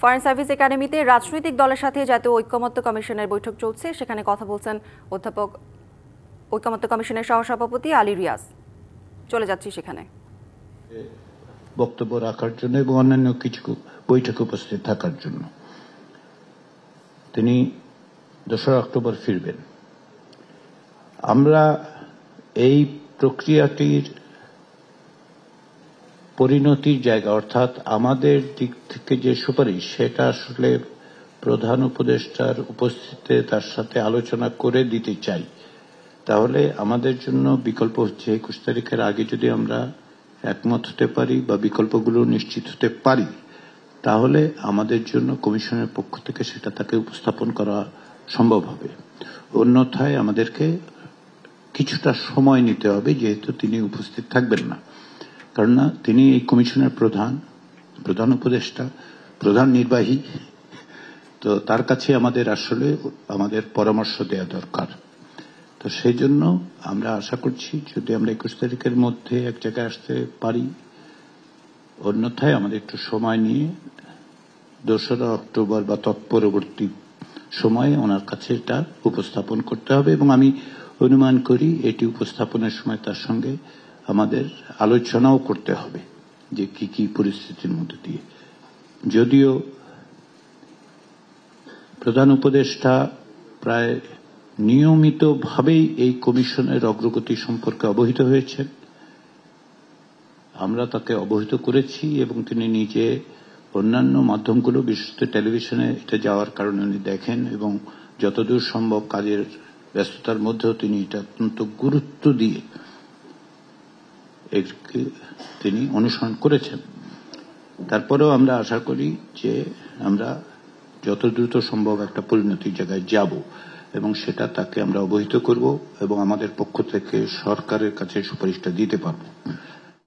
Foreign service একাডেমিতে রাজনৈতিক দলের সাথে জাতীয় ঐকমত্য কমিশনের বৈঠক চলছে। সেখানে কথা বলছেন অধ্যাপক ঐকমত্য কমিশনের সহসভাপতি আলী রিয়াজ। চলে যাচ্ছি সেখানে বক্তব্য রাখার জন্য এবং অন্যান্য কিছু বৈঠকে উপস্থিত থাকার জন্য। তিনি 2 অক্টোবর ফিরবেন। আমরা এই প্রক্রিয়াটির পরিণতির জায়গা অর্থাৎ আমাদের দিক থেকে যে সুপারিশ সেটা আসলে প্রধান উপদেষ্টার উপস্থিতিতে তার সাথে আলোচনা করে দিতে চাই। তাহলে আমাদের জন্য বিকল্প হচ্ছে 21 তারিখের আগে যদি আমরা একমত হতে পারি বা বিকল্পগুলো নিশ্চিত হতে পারি, তাহলে আমাদের জন্য কমিশনের পক্ষ থেকে সেটা তাকে উপস্থাপন করা সম্ভব হবে। অন্যথায় আমাদেরকে কিছুটা সময় নিতে হবে, যেহেতু তিনি উপস্থিত থাকবেন না। কারণ তিনি এই কমিশনের প্রধান উপদেষ্টা, প্রধান নির্বাহী, তো তার কাছে আমাদের আসলে আমাদের পরামর্শ দেওয়া দরকার। তো সেই জন্য আমরা আশা করছি যদি আমরা 21 তারিখের মধ্যে এক জায়গায় আসতে পারি, অন্যথায় আমাদের একটু সময় নিয়ে 2 অক্টোবর বা তৎপরবর্তী সময়ে ওনার কাছে এটা উপস্থাপন করতে হবে। এবং আমি অনুমান করি এটি উপস্থাপনের সময় তার সঙ্গে আমাদের আলোচনাও করতে হবে যে কি কি পরিস্থিতির মধ্যে দিয়ে। যদিও প্রধান উপদেষ্টা প্রায় নিয়মিতভাবেই এই কমিশনের অগ্রগতি সম্পর্কে অবহিত হয়েছেন, আমরা তাকে অবহিত করেছি এবং তিনি নিজে অন্যান্য মাধ্যমগুলো, বিশেষ করে টেলিভিশনে এটা যাওয়ার কারণে উনি দেখেন এবং যতদূর সম্ভব কাজের ব্যস্ততার মধ্যেও তিনি এটা অত্যন্ত গুরুত্ব দিয়ে তিনি অনুসরণ করেছেন। তারপরেও আমরা আশা করি যে আমরা যত দ্রুত সম্ভব একটা পরিণতির জায়গায় যাব এবং সেটা তাকে আমরা অবহিত করব এবং আমাদের পক্ষ থেকে সরকারের কাছে সুপারিশটা দিতে পারব।